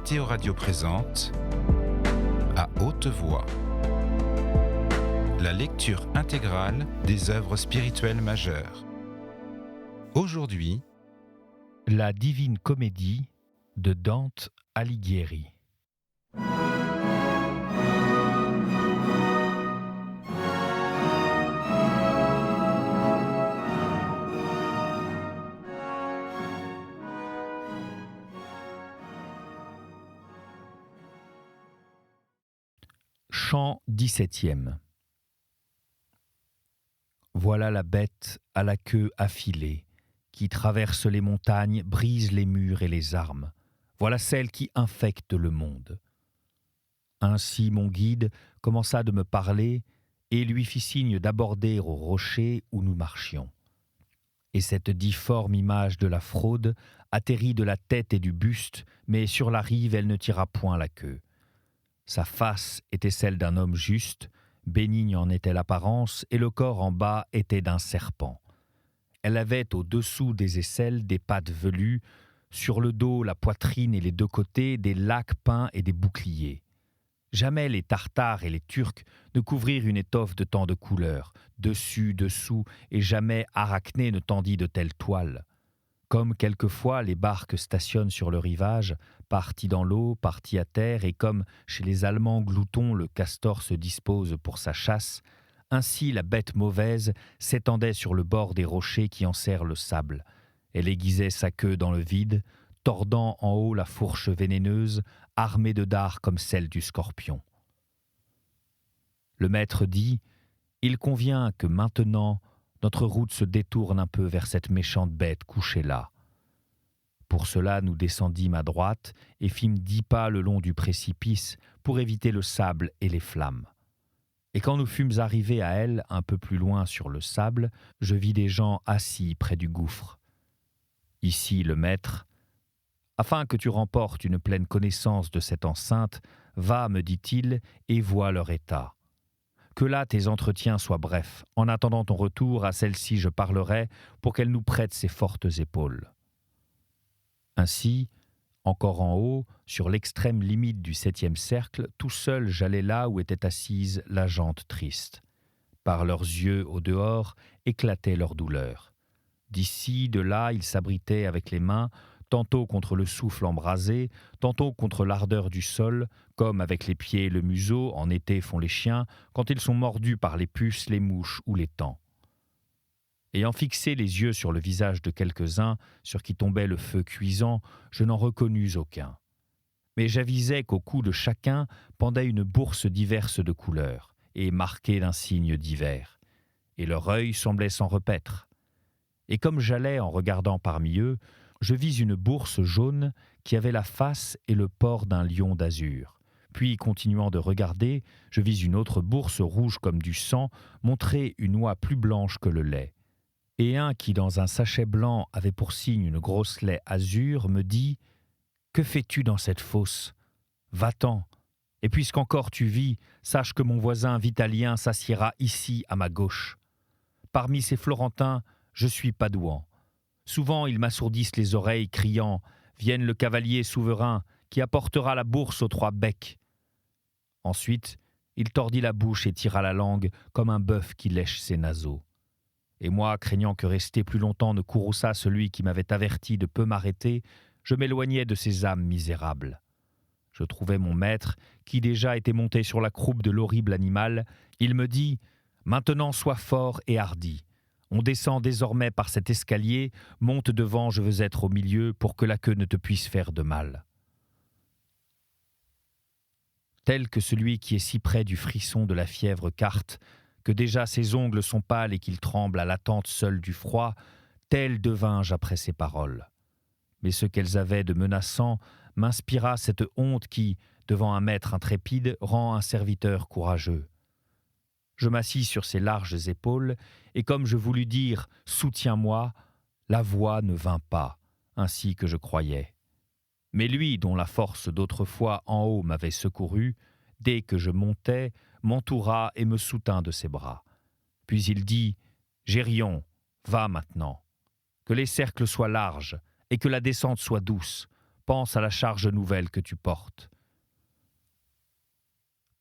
Mathéo Radio présente À haute voix la lecture intégrale des œuvres spirituelles majeures. Aujourd'hui, La Divine Comédie de Dante Alighieri. Chant 17e. Voilà la bête à la queue affilée, qui traverse les montagnes, brise les murs et les armes. Voilà celle qui infecte le monde. Ainsi mon guide commença de me parler et lui fit signe d'aborder au rocher où nous marchions. Et cette difforme image de la fraude atterrit de la tête et du buste, mais sur la rive elle ne tira point la queue. Sa face était celle d'un homme juste, bénigne en était l'apparence, et le corps en bas était d'un serpent. Elle avait au-dessous des aisselles des pattes velues, sur le dos, la poitrine et les deux côtés, des lacs peints et des boucliers. Jamais les Tartares et les Turcs ne couvrirent une étoffe de tant de couleurs, dessus, dessous, et jamais Arachné ne tendit de telles toiles. Comme quelquefois les barques stationnent sur le rivage, partie dans l'eau, partie à terre, et comme chez les Allemands gloutons le castor se dispose pour sa chasse, ainsi la bête mauvaise s'étendait sur le bord des rochers qui enserrent le sable. Elle aiguisait sa queue dans le vide, tordant en haut la fourche vénéneuse, armée de dards comme celle du scorpion. Le maître dit « Il convient que maintenant notre route se détourne un peu vers cette méchante bête couchée là. » Pour cela, nous descendîmes à droite et fîmes 10 pas le long du précipice pour éviter le sable et les flammes. Et quand nous fûmes arrivés à elle, un peu plus loin sur le sable, je vis des gens assis près du gouffre. Ici, le maître, « Afin que tu remportes une pleine connaissance de cette enceinte, va, me dit-il, et vois leur état. Que là tes entretiens soient brefs. En attendant ton retour, à celle-ci je parlerai pour qu'elle nous prête ses fortes épaules. » Ainsi, encore en haut, sur l'extrême limite du 7e cercle, tout seul j'allais là où était assise la gente triste. Par leurs yeux au dehors éclatait leur douleur. D'ici, de là, ils s'abritaient avec les mains, tantôt contre le souffle embrasé, tantôt contre l'ardeur du sol, comme avec les pieds et le museau, en été font les chiens, quand ils sont mordus par les puces, les mouches ou les taons. Ayant fixé les yeux sur le visage de quelques-uns, sur qui tombait le feu cuisant, je n'en reconnus aucun. Mais j'avisai qu'au cou de chacun pendait une bourse diverse de couleurs, et marquée d'un signe divers, et leur œil semblait s'en repaître. Et comme j'allais en regardant parmi eux, je vis une bourse jaune qui avait la face et le port d'un lion d'azur. Puis, continuant de regarder, je vis une autre bourse rouge comme du sang montrer une oie plus blanche que le lait. Et un qui, dans un sachet blanc, avait pour signe une grosse laie azur, me dit « Que fais-tu dans cette fosse ? Va-t'en, et puisqu'encore tu vis, sache que mon voisin vitalien s'assiera ici à ma gauche. Parmi ces Florentins, je suis Padouan. Souvent, ils m'assourdissent les oreilles, criant « Vienne le cavalier souverain, qui apportera la bourse aux 3 becs. » Ensuite, il tordit la bouche et tira la langue, comme un bœuf qui lèche ses naseaux. Et moi, craignant que rester plus longtemps ne courrouçât celui qui m'avait averti de peu m'arrêter, je m'éloignai de ces âmes misérables. Je trouvai mon maître, qui déjà était monté sur la croupe de l'horrible animal. Il me dit « Maintenant sois fort et hardi. On descend désormais par cet escalier, monte devant, je veux être au milieu, pour que la queue ne te puisse faire de mal. » Tel que celui qui est si près du frisson de la fièvre carte, que déjà ses ongles sont pâles et qu'il tremble à l'attente seul du froid, tel devins-je après ces paroles. Mais ce qu'elles avaient de menaçant m'inspira cette honte qui, devant un maître intrépide, rend un serviteur courageux. Je m'assis sur ses larges épaules, et comme je voulus dire « Soutiens-moi », la voix ne vint pas, ainsi que je croyais. Mais lui, dont la force d'autrefois en haut m'avait secouru, dès que je montais, m'entoura et me soutint de ses bras. Puis il dit « Gérion, va maintenant. Que les cercles soient larges et que la descente soit douce. pense à la charge nouvelle que tu portes. »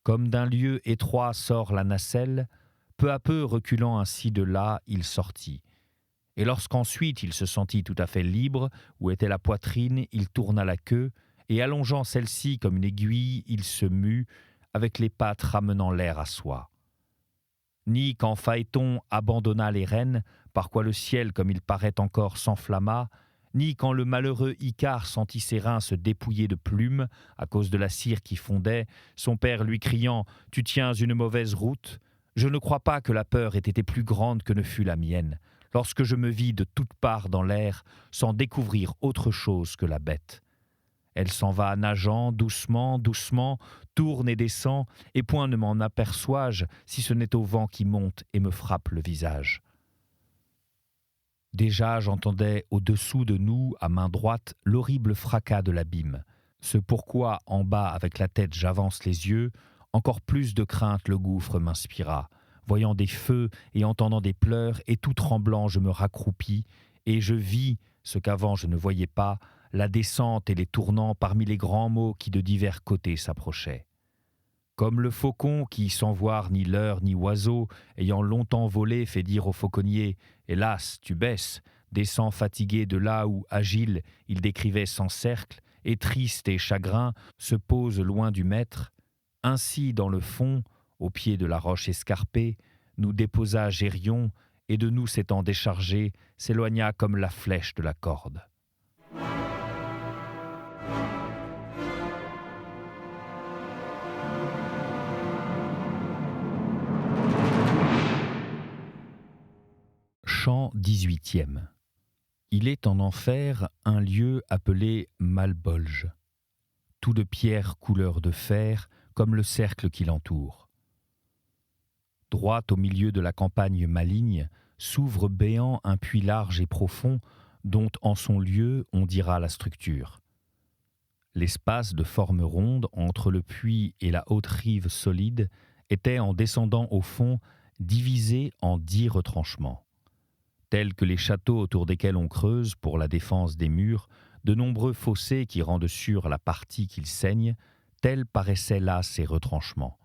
Comme d'un lieu étroit sort la nacelle, peu à peu reculant ainsi de là, il sortit. Et lorsqu'ensuite il se sentit tout à fait libre, où était la poitrine, il tourna la queue, et allongeant celle-ci comme une aiguille, il se mut, avec les pattes ramenant l'air à soi. Ni quand Phaéton abandonna les rênes, par quoi le ciel, comme il paraît encore, s'enflamma, ni quand le malheureux Icare sentit ses reins se dépouiller de plumes, à cause de la cire qui fondait, son père lui criant « Tu tiens une mauvaise route », je ne crois pas que la peur ait été plus grande que ne fut la mienne, lorsque je me vis de toutes parts dans l'air, sans découvrir autre chose que la bête. Elle s'en va nageant, doucement, doucement, tourne et descend, et point ne m'en aperçois-je, si ce n'est au vent qui monte et me frappe le visage. Déjà j'entendais au-dessous de nous, à main droite, l'horrible fracas de l'abîme. Ce pourquoi, en bas avec la tête j'avance les yeux, encore plus de crainte le gouffre m'inspira. Voyant des feux et entendant des pleurs, et tout tremblant je me raccroupis, et je vis, ce qu'avant je ne voyais pas, la descente et les tournants parmi les grands maux qui de divers côtés s'approchaient. Comme le faucon qui, sans voir ni leurre ni oiseau, ayant longtemps volé, fait dire au fauconnier « Hélas, tu baisses », descend fatigué de là où, agile, il décrivait sans cercle, et triste et chagrin, se pose loin du maître, ainsi dans le fond, au pied de la roche escarpée, nous déposa Gérion, et de nous s'étant déchargé, s'éloigna comme la flèche de la corde. Chant 18e. Il est en enfer un lieu appelé Malbolge, tout de pierre couleur de fer, comme le cercle qui l'entoure. Droit au milieu de la campagne maligne, s'ouvre béant un puits large et profond, dont en son lieu on dira la structure. L'espace de forme ronde entre le puits et la haute rive solide était, en descendant au fond, divisé en 10 retranchements. Tels que les châteaux autour desquels on creuse, pour la défense des murs, de nombreux fossés qui rendent sûre la partie qu'ils saignent, tels paraissaient là ces retranchements.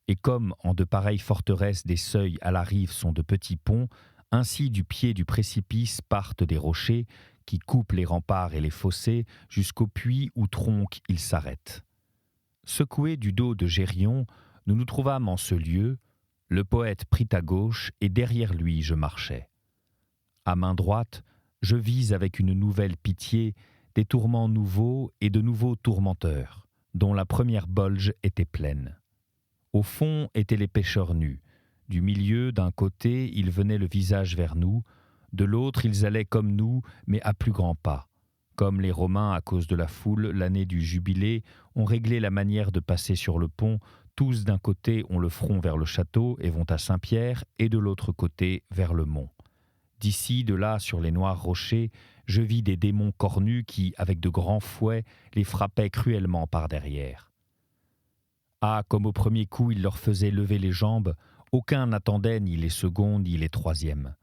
Et comme en de pareilles forteresses des seuils à la rive sont de petits ponts, ainsi du pied du précipice partent des rochers qui coupent les remparts et les fossés jusqu'au puits où tronquent ils s'arrêtent. Secoués du dos de Gérion, nous nous trouvâmes en ce lieu, le poète prit à gauche et derrière lui je marchais. À main droite, je vis avec une nouvelle pitié des tourments nouveaux et de nouveaux tourmenteurs, dont la première bolge était pleine. Au fond étaient les pêcheurs nus. Du milieu, d'un côté, ils venaient le visage vers nous, de l'autre, ils allaient comme nous, mais à plus grands pas. Comme les Romains, à cause de la foule, l'année du jubilé, ont réglé la manière de passer sur le pont, tous d'un côté ont le front vers le château et vont à Saint-Pierre, et de l'autre côté vers le mont. D'ici, de là, sur les noirs rochers, je vis des démons cornus qui, avec de grands fouets, les frappaient cruellement par derrière. Ah, comme au premier coup ils leur faisaient lever les jambes, aucun n'attendait ni les seconds ni les troisièmes.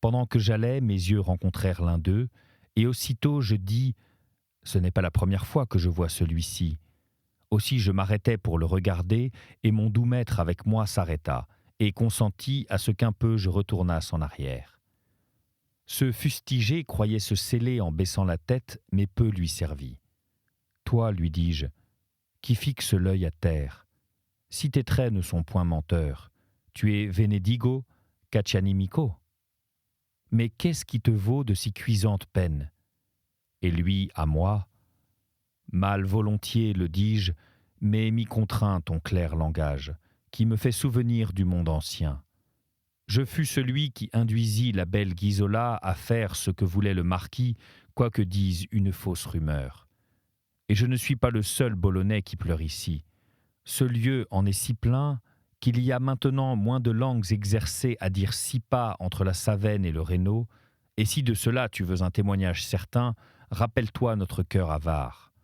Pendant que j'allais, mes yeux rencontrèrent l'un d'eux, et aussitôt je dis « Ce n'est pas la première fois que je vois celui-ci ». Aussi je m'arrêtai pour le regarder, et mon doux maître avec moi s'arrêta, et consentit à ce qu'un peu je retournasse en arrière. Ce fustigé croyait se sceller en baissant la tête, mais peu lui servit. « Toi, lui dis-je, qui fixe l'œil à terre, si tes traits ne sont point menteurs, tu es Venedigo Caccianimico. Mais qu'est-ce qui te vaut de si cuisantes peines ?» Et lui, à moi, « Mal volontiers, le dis-je, mais m'y contraint ton clair langage, qui me fait souvenir du monde ancien. Je fus celui qui induisit la belle Ghisola à faire ce que voulait le marquis, quoique dise une fausse rumeur. Et je ne suis pas le seul Bolonais qui pleure ici. Ce lieu en est si plein qu'il y a maintenant moins de langues exercées à dire 6 pas entre la Savenne et le Rhénaud, et si de cela tu veux un témoignage certain, rappelle-toi notre cœur avare.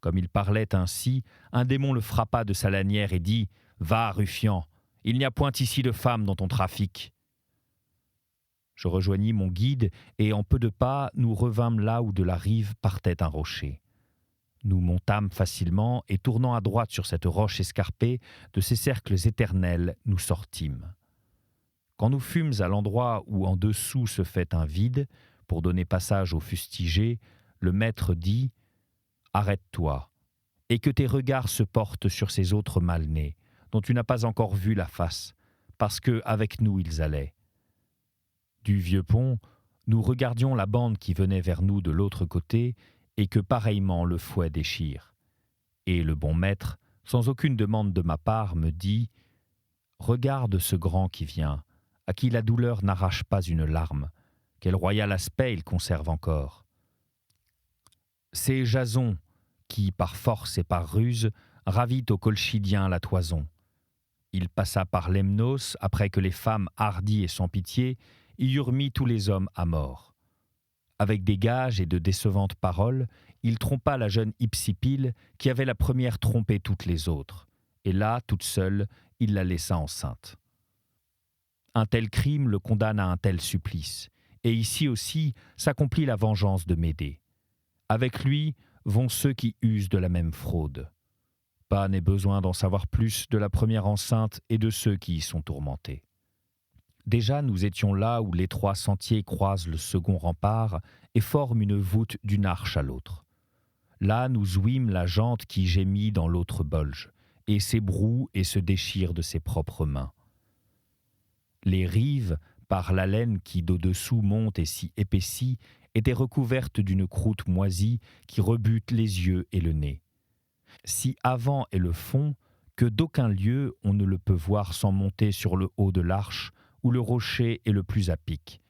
Comme il parlait ainsi, un démon le frappa de sa lanière et dit « Va, ruffian, il n'y a point ici de femmes dans ton trafic. » Je rejoignis mon guide et en peu de pas, nous revînmes là où de la rive partait un rocher. Nous montâmes facilement et tournant à droite sur cette roche escarpée, de ces cercles éternels, nous sortîmes. Quand nous fûmes à l'endroit où en dessous se fait un vide, pour donner passage aux fustigés, le maître dit « Arrête-toi, et que tes regards se portent sur ces autres mal-nés, dont tu n'as pas encore vu la face, parce que avec nous ils allaient. » Du vieux pont, nous regardions la bande qui venait vers nous de l'autre côté, et que pareillement le fouet déchire. Et le bon maître, sans aucune demande de ma part, me dit « Regarde ce grand qui vient, à qui la douleur n'arrache pas une larme. Quel royal aspect il conserve encore. C'est Jason qui, par force et par ruse, ravit aux Colchidiens la toison. Il passa par Lemnos après que les femmes hardies et sans pitié y eurent mis tous les hommes à mort. Avec des gages et de décevantes paroles, il trompa la jeune Hypsipyle qui avait la première trompé toutes les autres, et là, toute seule, il la laissa enceinte. Un tel crime le condamne à un tel supplice, et ici aussi s'accomplit la vengeance de Médée. Avec lui vont ceux qui usent de la même fraude. Pas n'est besoin d'en savoir plus de la première enceinte et de ceux qui y sont tourmentés. Déjà nous étions là où l'étroit sentier croise le second rempart et forme une voûte d'une arche à l'autre. Là nous ouïmes la jante qui gémit dans l'autre bolge, et s'ébroue et se déchire de ses propres mains. Les rives, par la laine qui d'au-dessous monte et s'y épaissit, étaient recouvertes d'une croûte moisie qui rebute les yeux et le nez. Si avant est le fond, que d'aucun lieu on ne le peut voir sans monter sur le haut de l'arche, où le rocher est le plus à pic.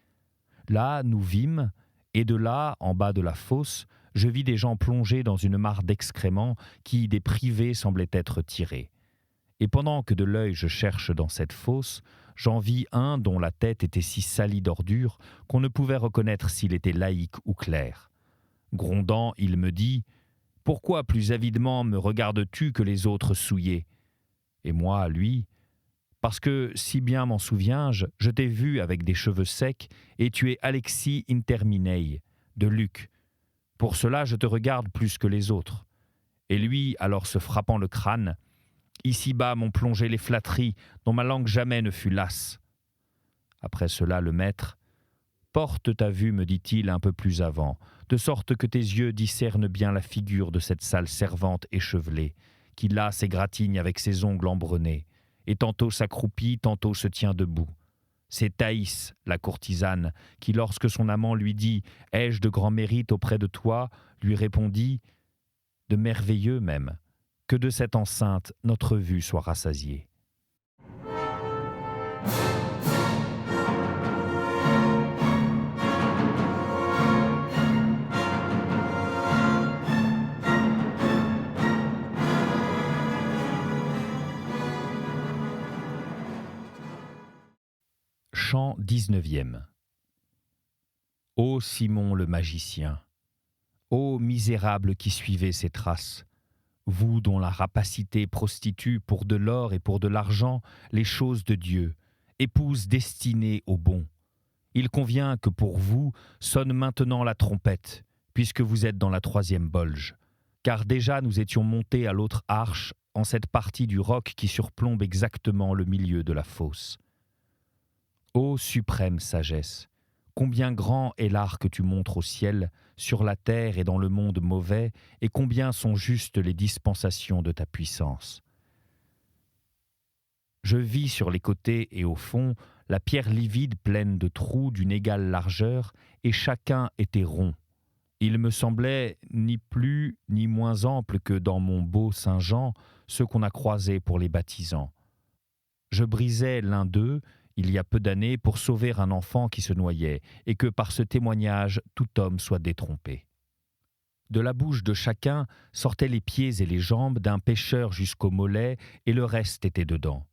Là nous vîmes, et de là, en bas de la fosse, je vis des gens plongés dans une mare d'excréments qui, des privés, semblaient être tirés. Et pendant que de l'œil je cherche dans cette fosse, j'en vis un dont la tête était si salie d'ordures qu'on ne pouvait reconnaître s'il était laïque ou clerc. Grondant, il me dit « Pourquoi plus avidement me regardes-tu que les autres souillés ?» Et moi, à lui, « Parce que, si bien m'en souviens-je, je t'ai vu avec des cheveux secs, et tu es Alexis Interminei, de Luc. Pour cela, je te regarde plus que les autres. » Et lui, alors se frappant le crâne, « Ici-bas m'ont plongé les flatteries, dont ma langue jamais ne fut lasse. » Après cela, le maître, « Porte ta vue, me dit-il un peu plus avant, de sorte que tes yeux discernent bien la figure de cette sale servante échevelée, qui là s'égratigne avec ses ongles embrenés, et tantôt s'accroupit, tantôt se tient debout. C'est Thaïs, la courtisane, qui, lorsque son amant lui dit « Ai-je de grand mérite auprès de toi ?» lui répondit « De merveilleux même, que de cette enceinte notre vue soit rassasiée. » Chant 19e. Ô Simon le magicien, ô misérable qui suivez ses traces, vous dont la rapacité prostitue pour de l'or et pour de l'argent les choses de Dieu, épouse destinée au bon. Il convient que pour vous sonne maintenant la trompette, puisque vous êtes dans la troisième bolge, car déjà nous étions montés à l'autre arche en cette partie du roc qui surplombe exactement le milieu de la fosse. Ô suprême sagesse, combien grand est l'art que tu montres au ciel, sur la terre et dans le monde mauvais, et combien sont justes les dispensations de ta puissance. Je vis sur les côtés et au fond la pierre livide pleine de trous d'une égale largeur, et chacun était rond. Il me semblait ni plus ni moins ample que dans mon beau Saint-Jean, ceux qu'on a croisés pour les baptisants. Je brisais l'un d'eux, il y a peu d'années, pour sauver un enfant qui se noyait, et que par ce témoignage tout homme soit détrompé. De la bouche de chacun sortaient les pieds et les jambes d'un pêcheur jusqu'au mollet, et le reste était dedans.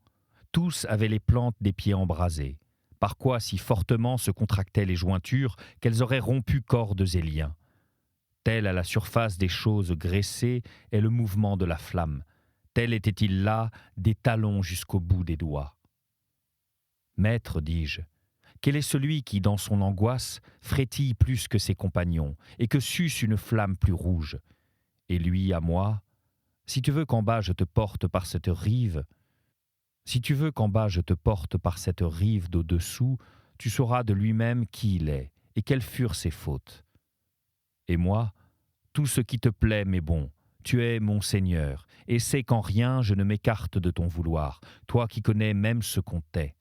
Tous avaient les plantes des pieds embrasées, par quoi si fortement se contractaient les jointures qu'elles auraient rompu cordes et liens. Tel à la surface des choses graissées est le mouvement de la flamme, tel était-il là des talons jusqu'au bout des doigts. Maître, dis-je, quel est celui qui, dans son angoisse, frétille plus que ses compagnons et que suce une flamme plus rouge? et lui à moi. Si tu veux qu'en bas je te porte par cette rive, si tu veux qu'en bas je te porte par cette rive d'au-dessous, tu sauras de lui-même qui il est et quelles furent ses fautes. Et moi, tout ce qui te plaît m'est bon. Tu es mon Seigneur, et sais qu'en rien je ne m'écarte de ton vouloir, toi qui connais même ce qu'on t'est.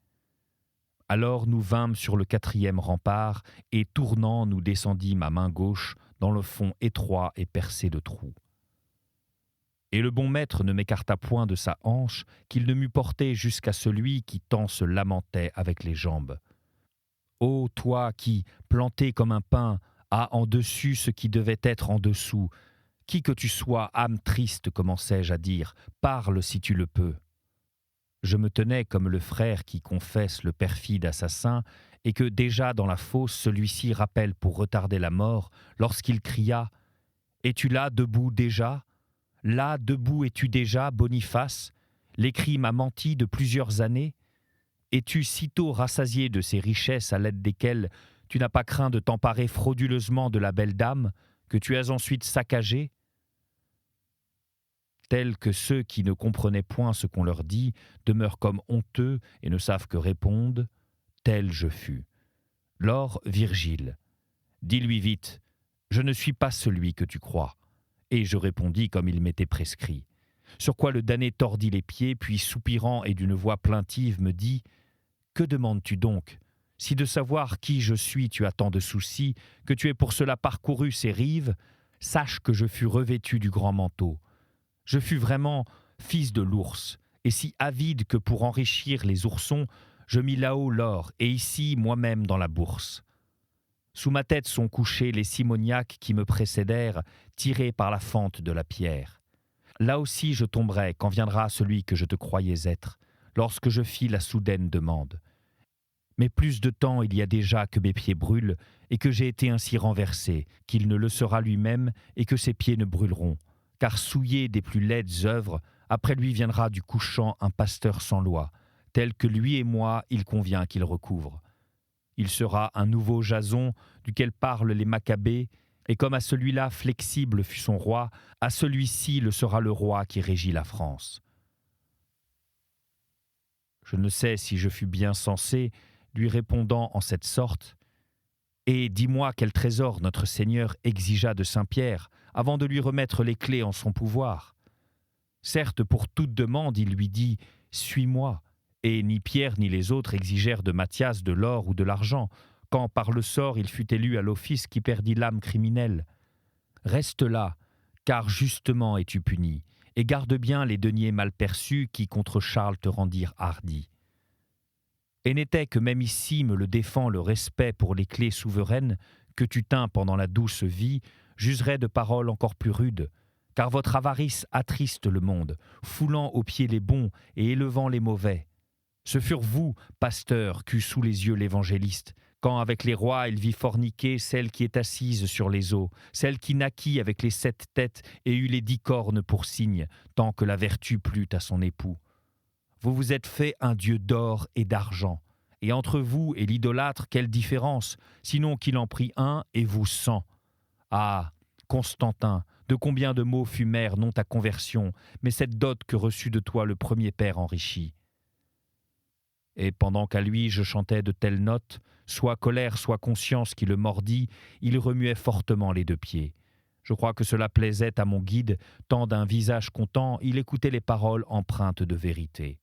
Alors nous vînmes sur le 4e rempart, et tournant nous descendîmes à main gauche dans le fond étroit et percé de trous. Et le bon maître ne m'écarta point de sa hanche, qu'il ne m'eût porté jusqu'à celui qui tant se lamentait avec les jambes. Ô toi qui, planté comme un pin, as en dessus ce qui devait être en dessous, qui que tu sois, âme triste, commençai-je à dire, parle si tu le peux. Je me tenais comme le frère qui confesse le perfide assassin, et que déjà dans la fosse celui-ci rappelle pour retarder la mort, lorsqu'il cria « Es-tu là debout déjà ? Là debout es-tu déjà, Boniface ? L'écrit m'a menti de plusieurs années ? Es-tu sitôt rassasié de ces richesses à l'aide desquelles tu n'as pas craint de t'emparer frauduleusement de la belle dame, que tu as ensuite saccagée ? » Tels que ceux qui ne comprenaient point ce qu'on leur dit, demeurent comme honteux et ne savent que répondre, tel je fus. Lors, Virgile, dis-lui vite, je ne suis pas celui que tu crois. Et je répondis comme il m'était prescrit. Sur quoi le damné tordit les pieds, puis soupirant et d'une voix plaintive me dit « Que demandes-tu donc ? Si de savoir qui je suis tu as tant de soucis, que tu aies pour cela parcouru ces rives, sache que je fus revêtu du grand manteau. Je fus vraiment fils de l'ours, et si avide que pour enrichir les oursons, je mis là-haut l'or, et ici moi-même dans la bourse. Sous ma tête sont couchés les simoniaques qui me précédèrent, tirés par la fente de la pierre. Là aussi je tomberai quand viendra celui que je te croyais être, lorsque je fis la soudaine demande. Mais plus de temps il y a déjà que mes pieds brûlent, et que j'ai été ainsi renversé, qu'il ne le sera lui-même, et que ses pieds ne brûleront. Car souillé des plus laides œuvres, après lui viendra du couchant un pasteur sans loi, tel que lui et moi il convient qu'il recouvre. Il sera un nouveau Jason, duquel parlent les Maccabées, et comme à celui-là flexible fut son roi, à celui-ci le sera le roi qui régit la France. Je ne sais si je fus bien sensé, lui répondant en cette sorte, « Et dis-moi quel trésor notre Seigneur exigea de Saint-Pierre, avant de lui remettre les clés en son pouvoir. Certes, pour toute demande, il lui dit « Suis-moi », et ni Pierre ni les autres exigèrent de Matthias de l'or ou de l'argent, quand par le sort il fut élu à l'office qui perdit l'âme criminelle. Reste là, car justement es-tu puni, et garde bien les deniers mal perçus qui contre Charles te rendirent hardi. Et n'était que même ici me le défend le respect pour les clés souveraines que tu tins pendant la douce vie, j'userais de paroles encore plus rudes, car votre avarice attriste le monde, foulant aux pieds les bons et élevant les mauvais. Ce furent vous, pasteurs, qu'eut sous les yeux l'évangéliste, quand avec les rois il vit forniquer celle qui est assise sur les eaux, celle qui naquit avec les 7 têtes et eut les 10 cornes pour signe, tant que la vertu plut à son époux. Vous vous êtes fait un dieu d'or et d'argent, et entre vous et l'idolâtre, quelle différence, sinon qu'il en prit un et vous 100. Ah, Constantin, de combien de maux fut mère non ta conversion, mais cette dot que reçut de toi le premier père enrichi. Et pendant qu'à lui je chantais de telles notes, soit colère, soit conscience qui le mordit, il remuait fortement les 2 pieds. Je crois que cela plaisait à mon guide, tant d'un visage content, il écoutait les paroles empreintes de vérité.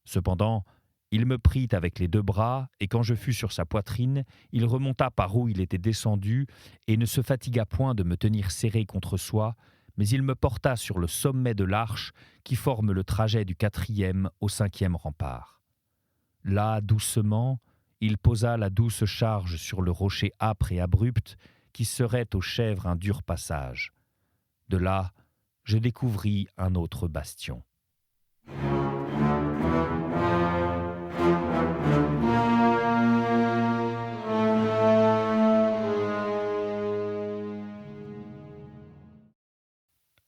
Cependant, il me prit avec les 2 bras, et quand je fus sur sa poitrine, il remonta par où il était descendu, et ne se fatigua point de me tenir serré contre soi, mais il me porta sur le sommet de l'arche qui forme le trajet du 4e au 5e rempart. Là, doucement, il posa la douce charge sur le rocher âpre et abrupt qui serait aux chèvres un dur passage. De là, je découvris un autre bastion.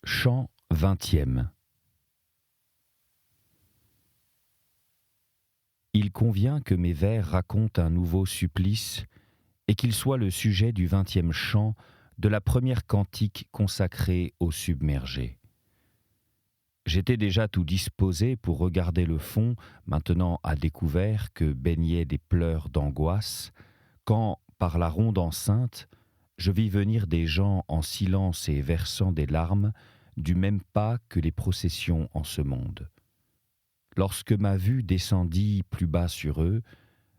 Chant 20e. Il convient que mes vers racontent un nouveau supplice et qu'il soit le sujet du 20e chant de la première cantique consacrée aux submergés. J'étais déjà tout disposé pour regarder le fond, maintenant à découvert que baignaient des pleurs d'angoisse, quand, par la ronde enceinte, je vis venir des gens en silence et versant des larmes, du même pas que les processions en ce monde. Lorsque ma vue descendit plus bas sur eux,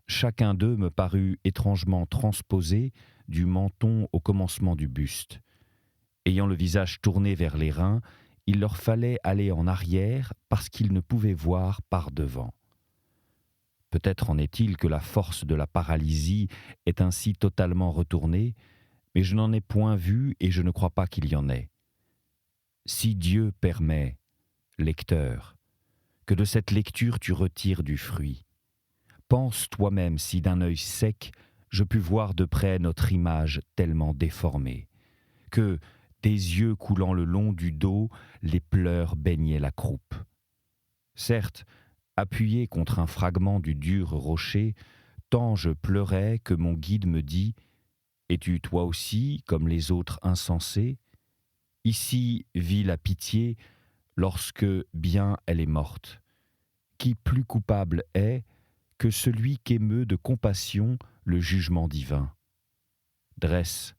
chacun d'eux me parut étrangement transposé du menton au commencement du buste. Ayant le visage tourné vers les reins, il leur fallait aller en arrière parce qu'ils ne pouvaient voir par devant. Peut-être en est-il que la force de la paralysie est ainsi totalement retournée, mais je n'en ai point vu et je ne crois pas qu'il y en ait. Si Dieu permet, lecteur, que de cette lecture tu retires du fruit, pense toi-même si d'un œil sec je pus voir de près notre image tellement déformée, que, des yeux coulant le long du dos, les pleurs baignaient la croupe. Certes, appuyé contre un fragment du dur rocher, tant je pleurais que mon guide me dit « Es-tu toi aussi, comme les autres insensés ? Ici vit la pitié lorsque bien elle est morte. Qui plus coupable est que celui qu'émeut de compassion le jugement divin ? Dresse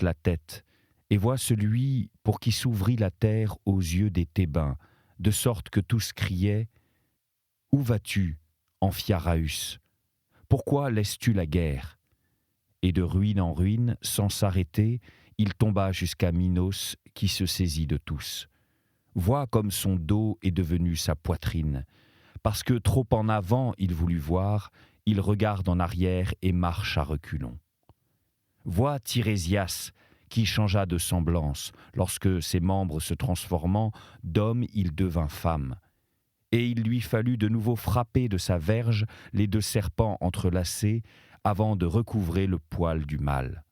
la tête, et vois celui pour qui s'ouvrit la terre aux yeux des Thébains, de sorte que tous criaient « Où vas-tu, Amphiaraüs ? Pourquoi laisses-tu la guerre ?» Et de ruine en ruine, sans s'arrêter, il tomba jusqu'à Minos qui se saisit de tous. Vois comme son dos est devenu sa poitrine. Parce que trop en avant il voulut voir, il regarde en arrière et marche à reculons. Vois Tirésias, qui changea de semblance, lorsque ses membres se transformant, d'homme il devint femme. Et il lui fallut de nouveau frapper de sa verge les deux serpents entrelacés avant de recouvrer le poil du mâle.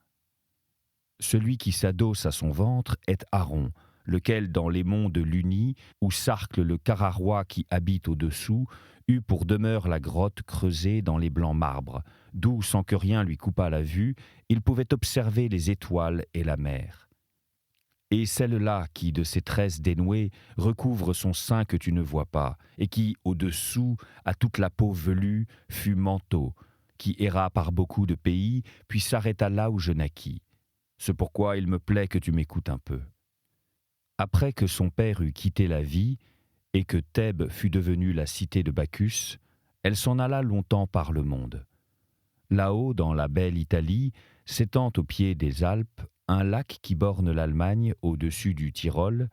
Celui qui s'adosse à son ventre est Aaron, lequel dans les monts de l'Uni, où sarcle le Cararois qui habite au-dessous, eut pour demeure la grotte creusée dans les blancs marbres, d'où, sans que rien lui coupât la vue, il pouvait observer les étoiles et la mer. Et celle-là qui, de ses tresses dénouées, recouvre son sein que tu ne vois pas, et qui, au-dessous, a toute la peau velue, fut manteau, qui erra par beaucoup de pays, puis s'arrêta là où je naquis. C'est pourquoi il me plaît que tu m'écoutes un peu. Après que son père eut quitté la vie, et que Thèbes fut devenue la cité de Bacchus, elle s'en alla longtemps par le monde. Là-haut, dans la belle Italie, s'étend au pied des Alpes un lac qui borne l'Allemagne au-dessus du Tyrol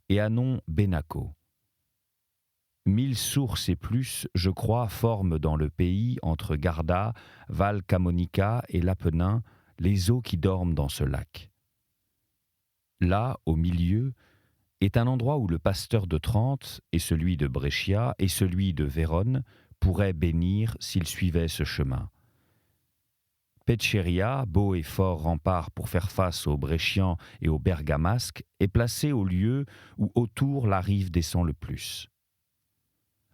et a nom Benaco. 1000 sources et plus, je crois, forment dans le pays, entre Garda, Val Camonica et l'Apennin, les eaux qui dorment dans ce lac. Là, au milieu, est un endroit où le pasteur de Trente et celui de Brescia et celui de Vérone pourraient bénir s'ils suivaient ce chemin. Pecceria, beau et fort rempart pour faire face aux Brescians et aux Bergamasques, est placé au lieu où autour la rive descend le plus.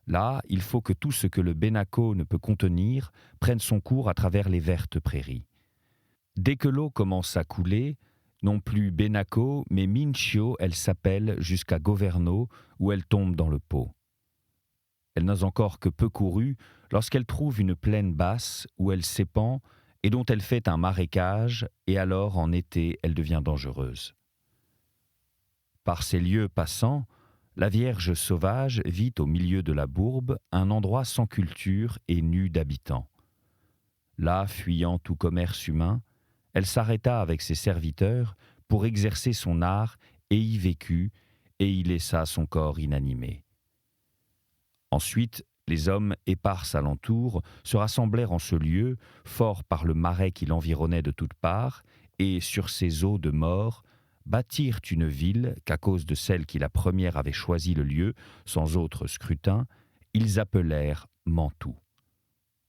Là, il faut que tout ce que le Benaco ne peut contenir prenne son cours à travers les vertes prairies. Dès que l'eau commence à couler, non plus Benaco, mais Mincio, elle s'appelle jusqu'à Governo, où elle tombe dans le Pô. Elle n'a encore que peu couru lorsqu'elle trouve une plaine basse où elle s'épand et dont elle fait un marécage, et alors en été elle devient dangereuse. Par ces lieux passants, la Vierge sauvage vit au milieu de la bourbe un endroit sans culture et nu d'habitants. Là, fuyant tout commerce humain, elle s'arrêta avec ses serviteurs pour exercer son art et y vécut, et y laissa son corps inanimé. Ensuite, les hommes épars alentour se rassemblèrent en ce lieu, forts par le marais qui l'environnait de toutes parts, et sur ces eaux de mort, bâtirent une ville qu'à cause de celle qui la première avait choisi le lieu, sans autre scrutin, ils appelèrent Mantoue.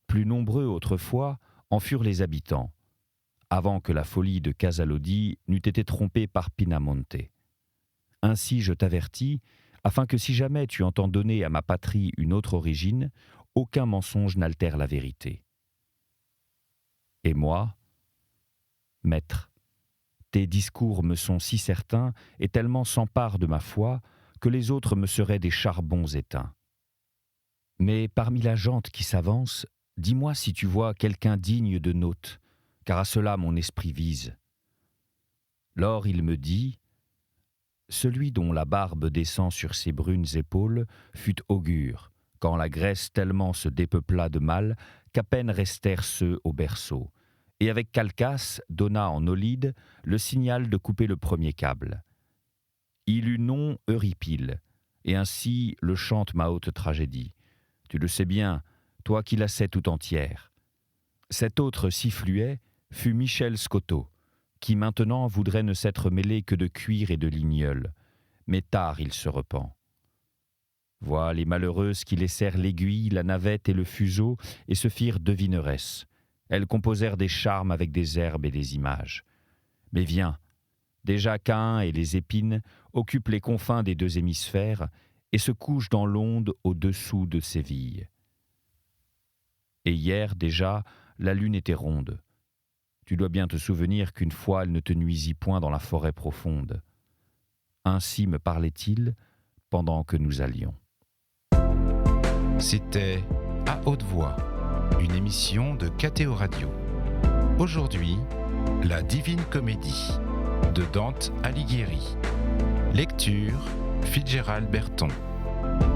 Plus nombreux autrefois en furent les habitants, avant que la folie de Casalodi n'eût été trompée par Pinamonte. Ainsi je t'avertis, afin que si jamais tu entends donner à ma patrie une autre origine, aucun mensonge n'altère la vérité. Et moi, maître, tes discours me sont si certains et tellement s'emparent de ma foi que les autres me seraient des charbons éteints. Mais parmi la gente qui s'avance, dis-moi si tu vois quelqu'un digne de note, car à cela mon esprit vise. » Lors il me dit, « Celui dont la barbe descend sur ses brunes épaules fut augure, quand la Grèce tellement se dépeupla de mal qu'à peine restèrent ceux au berceau, et avec Calchas donna en Olide le signal de couper le premier câble. Il eut nom Euripyle, et ainsi le chante ma haute tragédie. Tu le sais bien, toi qui la sais tout entière. Cet autre si fluet fut Michel Scotto, qui maintenant voudrait ne s'être mêlé que de cuir et de lignol, mais tard il se repent. Vois les malheureuses qui laissèrent l'aiguille, la navette et le fuseau et se firent devineresses. Elles composèrent des charmes avec des herbes et des images. Mais viens, déjà Caïn et les épines occupent les confins des deux hémisphères et se couchent dans l'onde au-dessous de Séville. Et hier déjà, la lune était ronde. Tu dois bien te souvenir qu'une fois elle ne te nuisit point dans la forêt profonde. Ainsi me parlait-il pendant que nous allions. C'était À haute voix, une émission de KTO Radio. Aujourd'hui, La Divine Comédie de Dante Alighieri. Lecture, Fitzgerald Berton.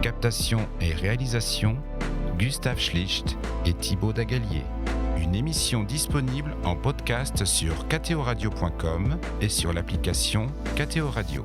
Captation et réalisation, Gustave Schlicht et Thibaut Dagalier. Une émission disponible en podcast sur ktoradio.com et sur l'application KTO Radio.